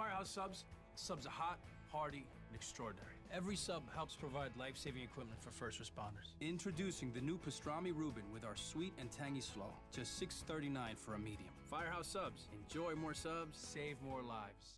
Firehouse Subs. Subs are hot, hearty, and extraordinary. Every sub helps provide life-saving equipment for first responders. Introducing the new Pastrami Reuben with our sweet and tangy slaw. Just $6.39 for a medium. Firehouse Subs. Enjoy more subs, save more lives.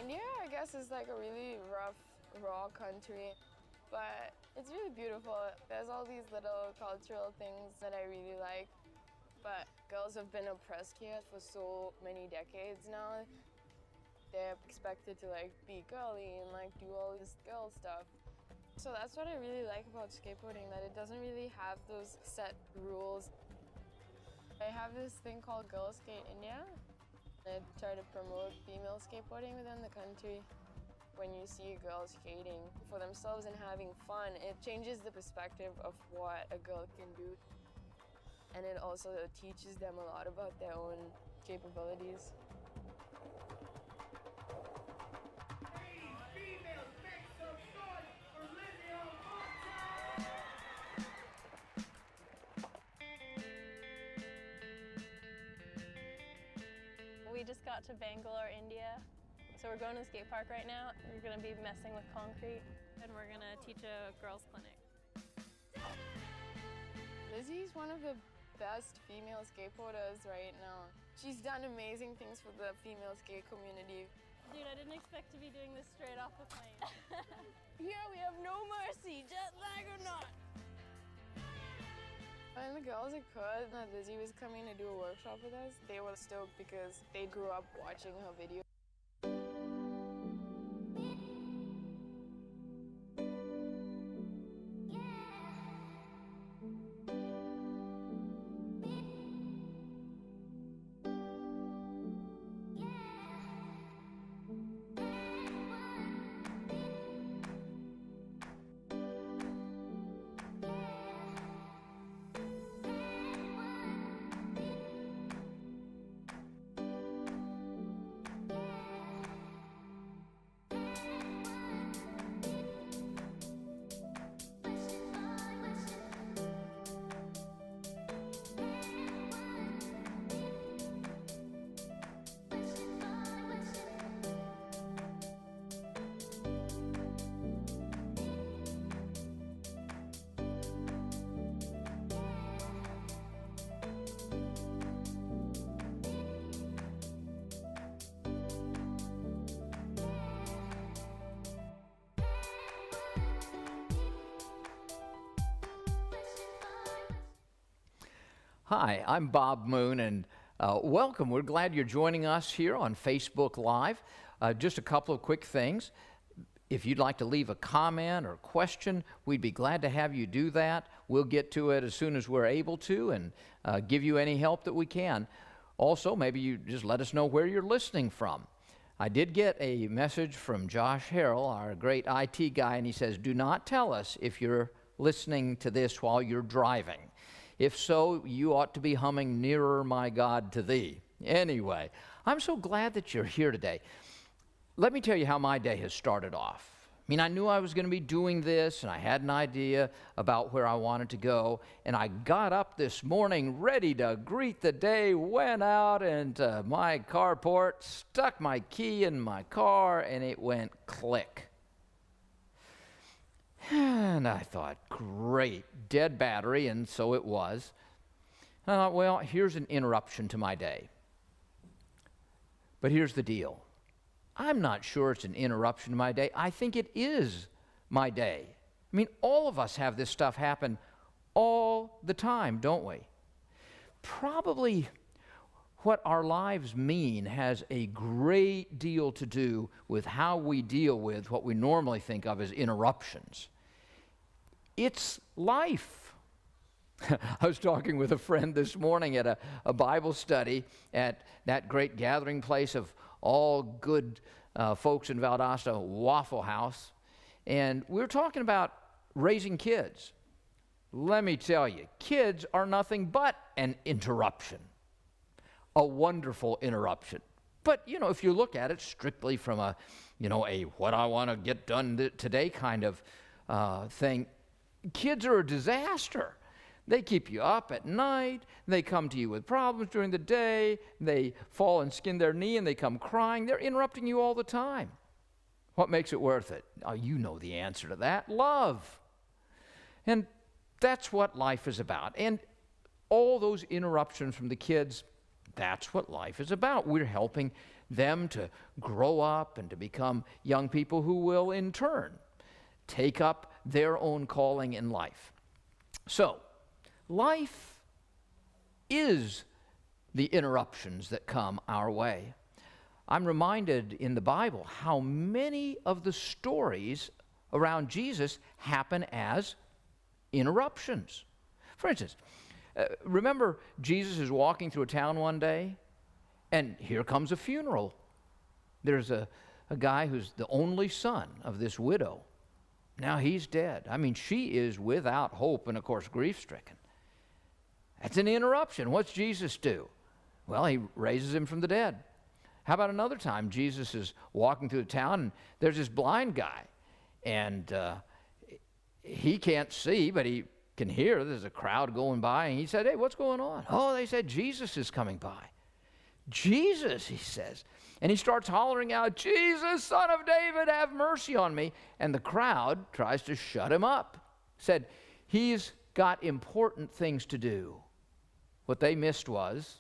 India, I guess, is like a really rough, raw country, but it's really beautiful. There's all these little cultural things that I really like, but girls have been oppressed here for so many decades now. They're expected to like be girly and like do all this girl stuff. So that's what I really like about skateboarding, that it doesn't really have those set rules. I have this thing called Girl Skate India. I try to promote female skateboarding within the country. When you see girls skating for themselves and having fun, it changes the perspective of what a girl can do. And it also teaches them a lot about their own capabilities. We just got to Bangalore, India. So we're going to the skate park right now. We're going to be messing with concrete, and we're going to teach a girls' clinic. Lizzie's one of the best female skateboarders right now. She's done amazing things for the female skate community. Dude, I didn't expect to be doing this straight off the plane. Here we have no mercy, jet lag or not. When the girls had heard that Lizzie was coming to do a workshop with us, they were stoked because they grew up watching her videos. Hi, I'm Bob Moon, and welcome. We're glad you're joining us here on Facebook Live. Just a couple of quick things. If you'd like to leave a comment or question, we'd be glad to have you do that. We'll get to it as soon as we're able to and give you any help that we can. Also, maybe you just let us know where you're listening from. I did get a message from Josh Harrell, our great IT guy, and he says, do not tell us if you're listening to this while you're driving. If so, you ought to be humming Nearer, My God, to Thee. Anyway, I'm so glad that you're here today. Let me tell you how my day has started off. I mean, I knew I was going to be doing this, and I had an idea about where I wanted to go, and I got up this morning ready to greet the day, went out into my carport, stuck my key in my car, and it went click. And I thought, great, dead battery, and so it was. I thought, well, here's an interruption to my day. But here's the deal. I'm not sure it's an interruption to my day. I think it is my day. I mean, all of us have this stuff happen all the time, don't we? Probably what our lives mean has a great deal to do with how we deal with what we normally think of as interruptions. It's life. I was talking with a friend this morning at a Bible study at that great gathering place of all good folks in Valdosta, Waffle House, and we were talking about raising kids. Let me tell you, kids are nothing but an interruption, a wonderful interruption. But, you know, if you look at it strictly from a what I want to get done today kind of thing, kids are a disaster. They keep you up at night. They come to you with problems during the day. They fall and skin their knee and they come crying. They're interrupting you all the time. What makes it worth it? Oh, you know the answer to that. Love. And that's what life is about. And all those interruptions from the kids, that's what life is about. We're helping them to grow up and to become young people who will, in turn, take up their own calling in life. So, life is the interruptions that come our way. I'm reminded in the Bible how many of the stories around Jesus happen as interruptions. For instance, Remember, Jesus is walking through a town one day, and here comes a funeral. There's a guy who's the only son of this widow. Now he's dead. I mean, she is without hope and, of course, grief-stricken. That's an interruption. What's Jesus do? Well, he raises him from the dead. How about another time? Jesus is walking through the town, and there's this blind guy. And he can't see, but he can hear. There's a crowd going by, and he said, hey, what's going on? Oh, they said Jesus is coming by. Jesus, he says. And he starts hollering out, Jesus, Son of David, have mercy on me. And the crowd tries to shut him up. Said, he's got important things to do. What they missed was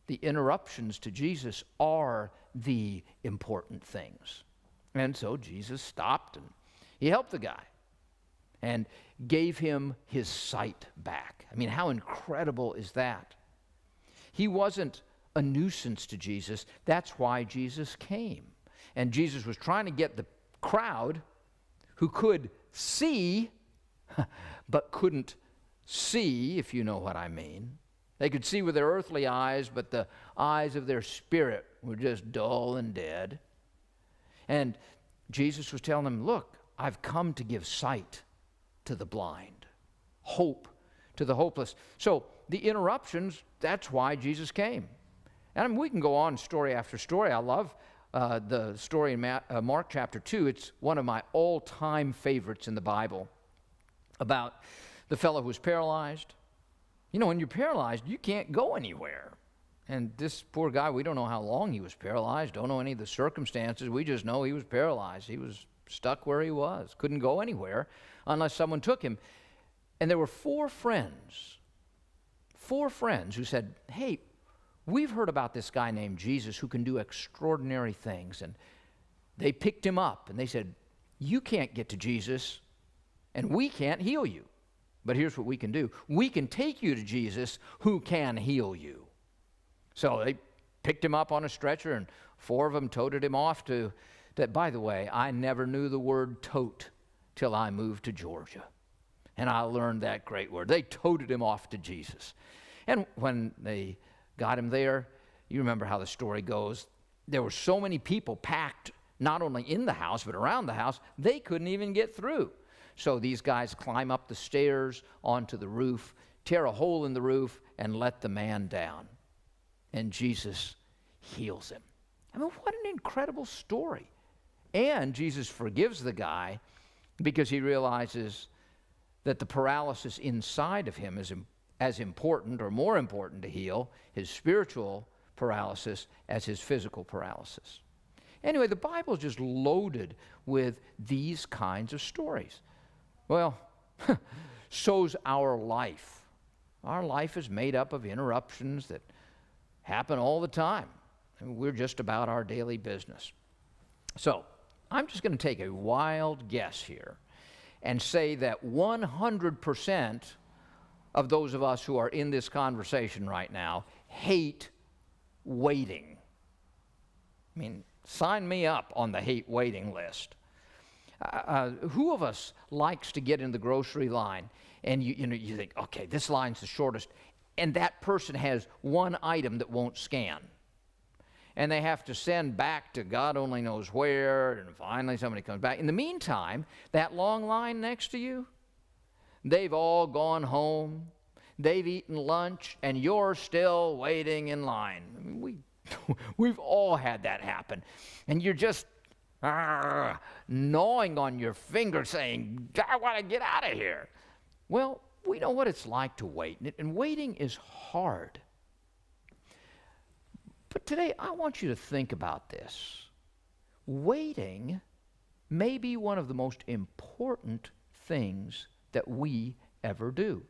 the interruptions to Jesus are the important things. And so Jesus stopped and he helped the guy and gave him his sight back. I mean, how incredible is that? He wasn't a nuisance to Jesus. That's why Jesus came. And Jesus was trying to get the crowd who could see, but couldn't see, if you know what I mean. They could see with their earthly eyes, but the eyes of their spirit were just dull and dead. And Jesus was telling them, look, I've come to give sight to the blind, hope to the hopeless. So the interruptions, that's why Jesus came. And I mean, we can go on story after story. I love the story in Mark chapter 2. It's one of my all-time favorites in the Bible about the fellow who was paralyzed. You know, when you're paralyzed, you can't go anywhere. And this poor guy, we don't know how long he was paralyzed, don't know any of the circumstances. We just know he was paralyzed. He was stuck where he was, couldn't go anywhere unless someone took him. And there were four friends who said, hey, we've heard about this guy named Jesus who can do extraordinary things. And they picked him up and they said, you can't get to Jesus and we can't heal you. But here's what we can do. We can take you to Jesus who can heal you. So they picked him up on a stretcher and four of them toted him off to, that, by the way, I never knew the word tote till I moved to Georgia. And I learned that great word. They toted him off to Jesus. And when they got him there, you remember how the story goes. There were so many people packed, not only in the house, but around the house, they couldn't even get through. So these guys climb up the stairs onto the roof, tear a hole in the roof, and let the man down. And Jesus heals him. I mean, what an incredible story. And Jesus forgives the guy because he realizes that the paralysis inside of him is as important or more important to heal his spiritual paralysis as his physical paralysis. Anyway, the Bible is just loaded with these kinds of stories. Well, so's our life. Our life is made up of interruptions that happen all the time. And we're just about our daily business. So I'm just going to take a wild guess here and say that 100% of those of us who are in this conversation right now hate waiting. I mean, sign me up on the hate waiting list. Who of us likes to get in the grocery line and you think, okay, this line's the shortest, and that person has one item that won't scan. And they have to send back to God only knows where, and finally somebody comes back. In the meantime, that long line next to you, they've all gone home, they've eaten lunch, and you're still waiting in line. I mean, we've all had that happen. And you're just gnawing on your finger saying, I want to get out of here. Well, we know what it's like to wait, and waiting is hard. But today, I want you to think about this. Waiting may be one of the most important things that we ever do.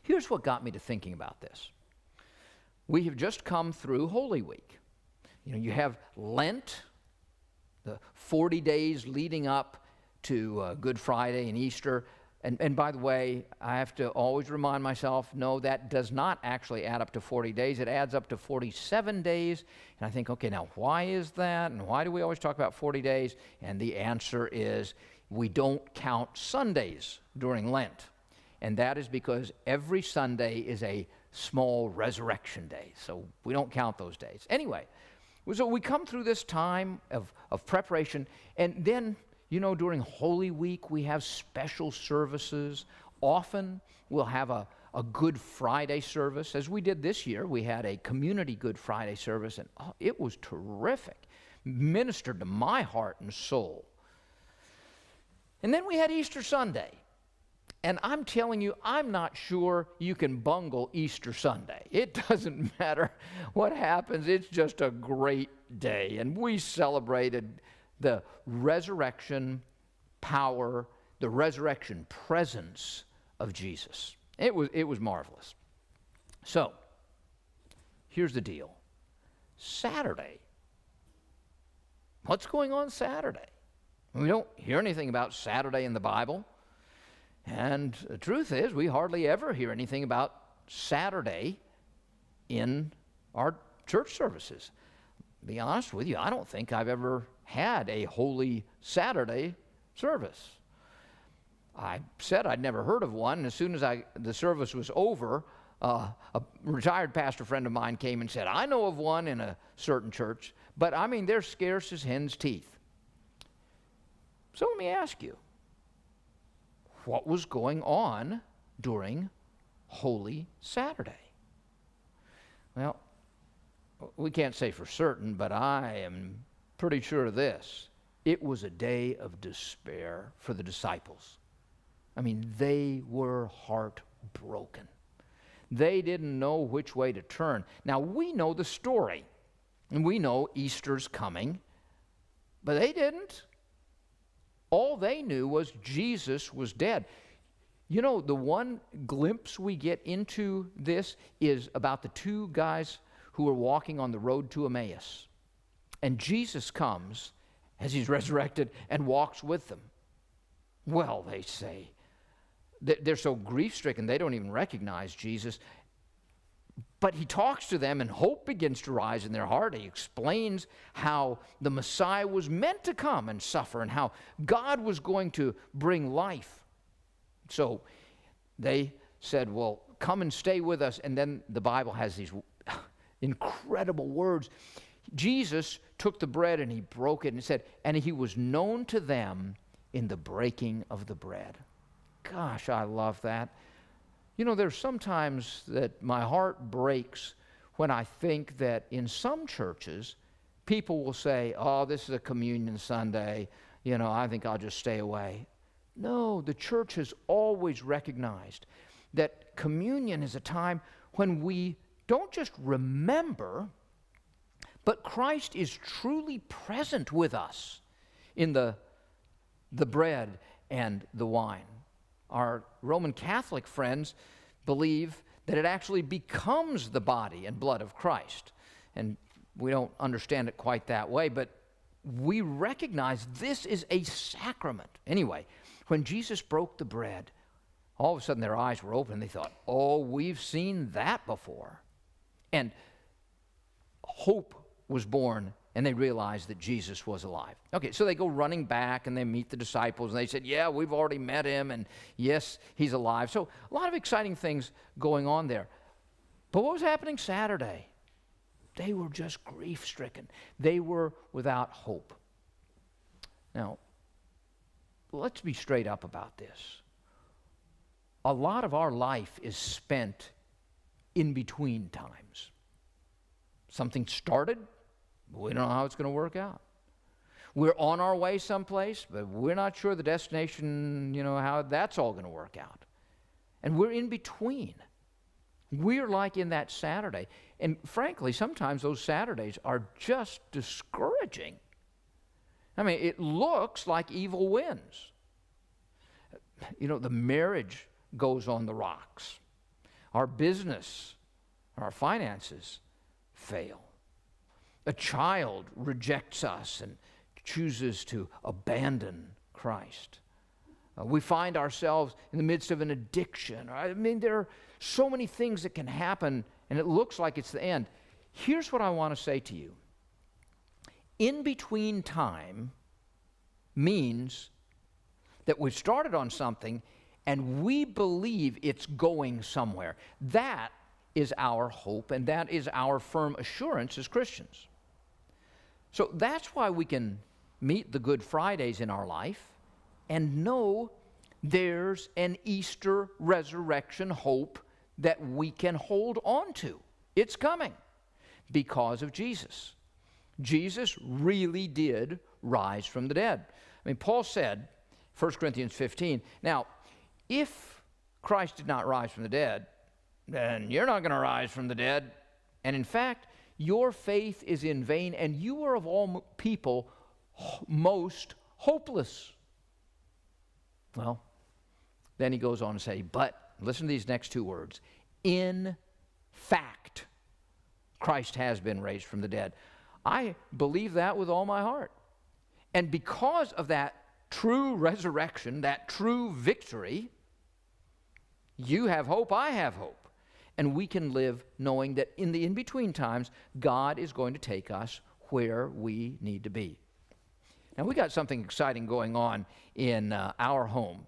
Here's what got me to thinking about this. We have just come through Holy Week. You know, you have Lent, the 40 days leading up to Good Friday and Easter. And by the way, I have to always remind myself, no, that does not actually add up to 40 days. It adds up to 47 days. And I think, okay, now why is that? And why do we always talk about 40 days? And the answer is we don't count Sundays during Lent. and that is because every Sunday is a small resurrection day, so we don't count those days. Anyway, so we come through this time of preparation, and then, during Holy Week, we have special services. Often we'll have a Good Friday service. As we did this year, we had a community Good Friday service, and it was terrific. Ministered to my heart and soul. And then we had Easter Sunday. And I'm telling you, I'm not sure you can bungle Easter Sunday. It doesn't matter what happens. It's just a great day. And we celebrated the resurrection power, the resurrection presence of Jesus. It was marvelous. So, here's the deal. Saturday. What's going on Saturday? We don't hear anything about Saturday in the Bible. And the truth is, we hardly ever hear anything about Saturday in our church services. To be honest with you, I don't think I've ever had a Holy Saturday service. I said I'd never heard of one, and as soon as the service was over, a retired pastor friend of mine came and said, I know of one in a certain church, but they're scarce as hen's teeth. So let me ask you, what was going on during Holy Saturday? Well, we can't say for certain, but I am pretty sure of this. It was a day of despair for the disciples. They were heartbroken. They didn't know which way to turn. Now, we know the story, and we know Easter's coming, but they didn't. All they knew was Jesus was dead. The one glimpse we get into this is about the two guys who were walking on the road to Emmaus. And Jesus comes as he's resurrected and walks with them. Well, they say, they're so grief-stricken, they don't even recognize Jesus. But he talks to them, and hope begins to rise in their heart. He explains how the Messiah was meant to come and suffer, and how God was going to bring life. So they said, well, come and stay with us. And then the Bible has these incredible words. Jesus took the bread and he broke it and said, and he was known to them in the breaking of the bread. Gosh, I love that. There's sometimes that my heart breaks when I think that in some churches, people will say, oh, this is a communion Sunday, I think I'll just stay away. No, the church has always recognized that communion is a time when we don't just remember, but Christ is truly present with us in the bread and the wine. Our Roman Catholic friends believe that it actually becomes the body and blood of Christ. And we don't understand it quite that way, but we recognize this is a sacrament. Anyway, when Jesus broke the bread, all of a sudden their eyes were open. They thought, oh, we've seen that before. And hope was born, and they realized that Jesus was alive. Okay, so they go running back, and they meet the disciples, and they said, yeah, we've already met him, and yes, he's alive. So a lot of exciting things going on there. But what was happening Saturday? They were just grief-stricken. They were without hope. Now, let's be straight up about this. A lot of our life is spent in between times. Something started, but we don't know how it's going to work out. We're on our way someplace, but we're not sure the destination, how that's all going to work out. And we're in between. We're like in that Saturday. And frankly, sometimes those Saturdays are just discouraging. It looks like evil wins. The marriage goes on the rocks. Our business, our finances fail. A child rejects us and chooses to abandon Christ. We find ourselves in the midst of an addiction. There are so many things that can happen, and it looks like it's the end. Here's what I want to say to you. In between time means that we've started on something, and we believe it's going somewhere. That is our hope, and that is our firm assurance as Christians. So that's why we can meet the Good Fridays in our life and know there's an Easter resurrection hope that we can hold on to. It's coming because of Jesus. Jesus really did rise from the dead. I mean, Paul said, 1 Corinthians 15, now, if Christ did not rise from the dead, then you're not going to rise from the dead. And in fact, your faith is in vain, and you are of all people most hopeless. Well, then he goes on to say, but listen to these next two words. In fact, Christ has been raised from the dead. I believe that with all my heart. And because of that true resurrection, that true victory, you have hope, I have hope. And we can live knowing that in the in-between times, God is going to take us where we need to be. Now, we got something exciting going on in our home.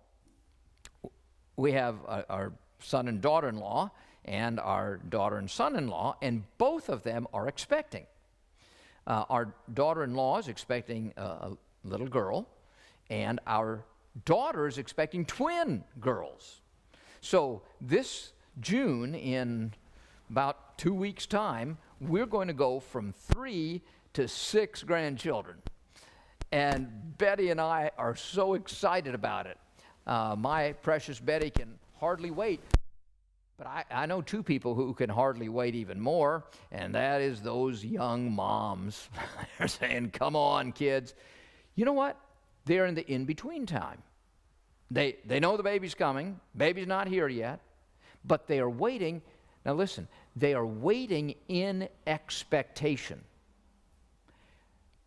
We have our son and daughter-in-law and our daughter and son-in-law, and both of them are expecting. Our daughter-in-law is expecting a little girl, and our daughter is expecting twin girls. So this June, in about 2 weeks' time, we're going to go from 3 to 6 grandchildren. And Betty and I are so excited about it. My precious Betty can hardly wait. But I know 2 people who can hardly wait even more, and that is those young moms. They're saying, come on, kids. You know what? They're in the in-between time. They know the baby's coming. Baby's not here yet. But they are waiting. Now listen, they are waiting in expectation.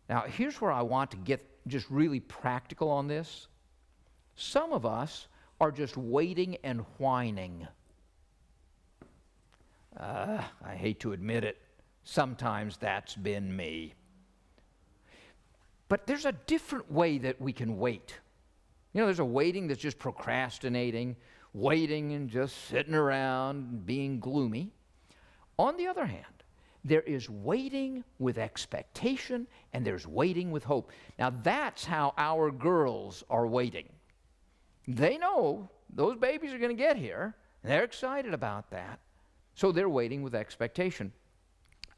Now here's where I want to get just really practical on this. Some of us are just waiting and whining. I hate to admit it. Sometimes that's been me. But there's a different way that we can wait. You know, there's a waiting that's just procrastinating, waiting and just sitting around and being gloomy. On the other hand, there is waiting with expectation and there's waiting with hope. Now that's how our girls are waiting. They know those babies are going to get here. And they're excited about that. So they're waiting with expectation.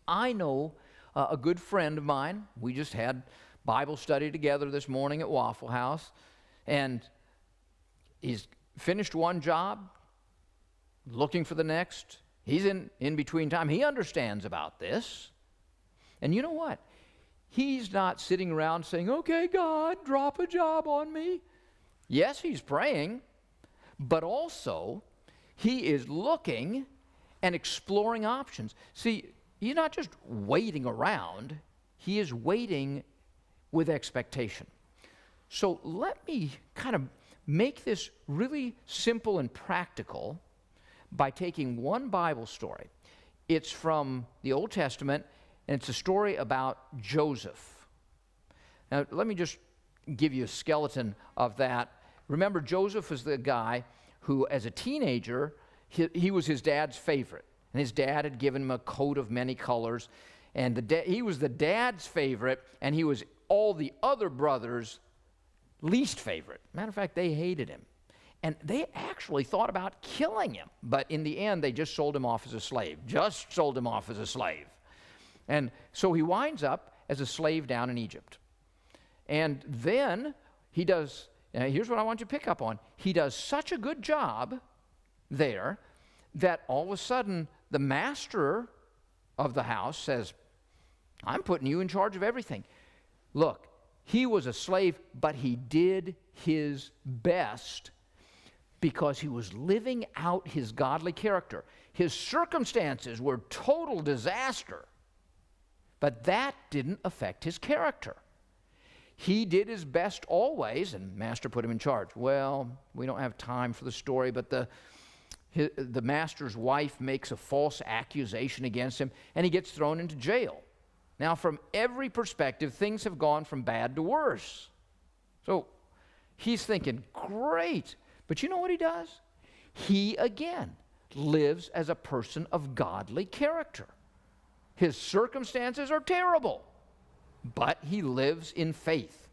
I know a good friend of mine. We just had Bible study together this morning at Waffle House. And he's finished one job, looking for the next. He's in between time. He understands about this. And you know what? He's not sitting around saying, okay, God, drop a job on me. Yes, he's praying, but also he is looking and exploring options. See, he's not just waiting around. He is waiting with expectation. So let me kind of make this really simple and practical by taking one Bible story. It's from the Old Testament, and it's a story about Joseph. Now, let me just give you a skeleton of that. Remember, Joseph was the guy who, as a teenager, he was his dad's favorite. And his dad had given him a coat of many colors. And he was the dad's favorite, and he was all the other brothers' least favorite. Matter of fact, they hated him. And they actually thought about killing him. But in the end, they just sold him off as a slave. Just sold him off as a slave. And so he winds up as a slave down in Egypt. And then he does, here's what I want you to pick up on. He does such a good job there that all of a sudden the master of the house says, I'm putting you in charge of everything. Look, he was a slave, but he did his best because he was living out his godly character. His circumstances were total disaster, but that didn't affect his character. He did his best always, and master put him in charge. Well, we don't have time for the story, but the master's wife makes a false accusation against him, and he gets thrown into jail. Now, from every perspective, things have gone from bad to worse. So he's thinking, great, But you know what he does? He, again, lives as a person of godly character. His circumstances are terrible, but he lives in faith.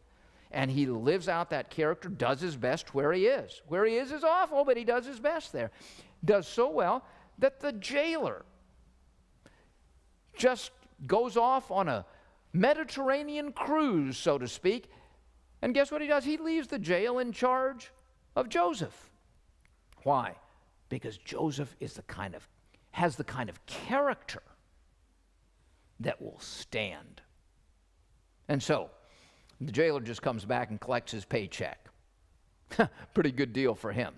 And he lives out that character, does his best where he is. Where he is awful, but he does his best there. Does so well that the jailer just goes off on a Mediterranean cruise, so to speak. And guess what he does? He leaves the jail in charge of Joseph. Why? Because Joseph has the kind of character that will stand. And so, the jailer just comes back and collects his paycheck. Pretty good deal for him.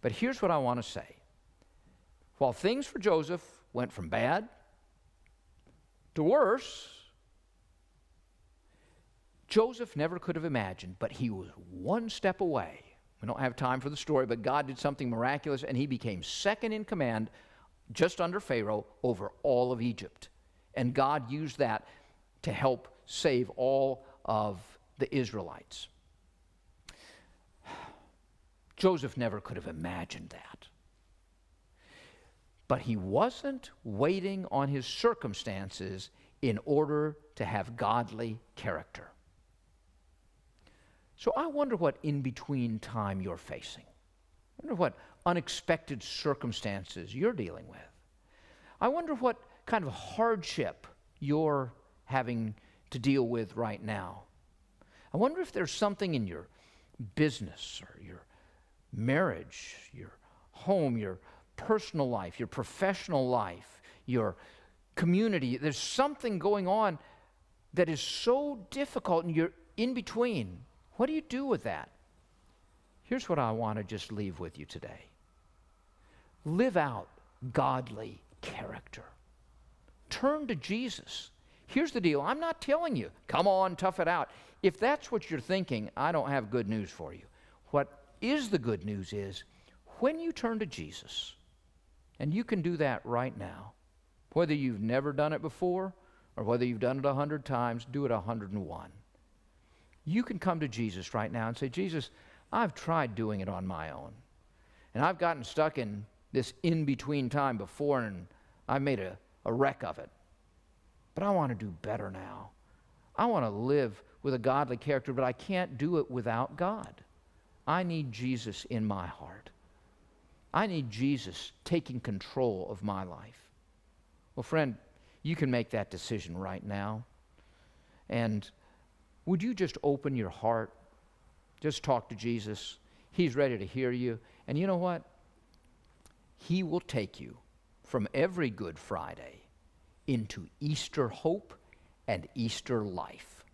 But here's what I want to say. While things for Joseph went from bad to worse, Joseph never could have imagined, but he was one step away. We don't have time for the story, but God did something miraculous, and he became second in command, just under Pharaoh, over all of Egypt. And God used that to help save all of the Israelites. Joseph never could have imagined that. But he wasn't waiting on his circumstances in order to have godly character. So I wonder what in-between time you're facing. I wonder what unexpected circumstances you're dealing with. I wonder what kind of hardship you're having to deal with right now. I wonder if there's something in your business or your marriage, your home, your personal life, your professional life, your community. There's something going on that is so difficult and you're in between. What do you do with that? Here's what I want to just leave with you today. Live out godly character. Turn to Jesus. Here's the deal. I'm not telling you, come on, tough it out. If that's what you're thinking, I don't have good news for you. What is the good news is when you turn to Jesus, and you can do that right now, whether you've never done it before or whether you've done it 100 times, do it 101. You can come to Jesus right now and say, Jesus, I've tried doing it on my own. And I've gotten stuck in this in-between time before, and I made a wreck of it. But I want to do better now. I want to live with a godly character, but I can't do it without God. I need Jesus in my heart. I need Jesus taking control of my life. Well, friend, you can make that decision right now. And would you just open your heart? Just talk to Jesus. He's ready to hear you. And you know what? He will take you from every Good Friday into Easter hope and Easter life.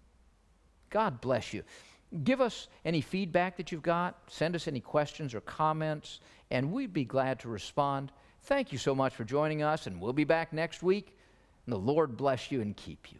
God bless you. Give us any feedback that you've got. Send us any questions or comments, and we'd be glad to respond. Thank you so much for joining us, and we'll be back next week. And the Lord bless you and keep you.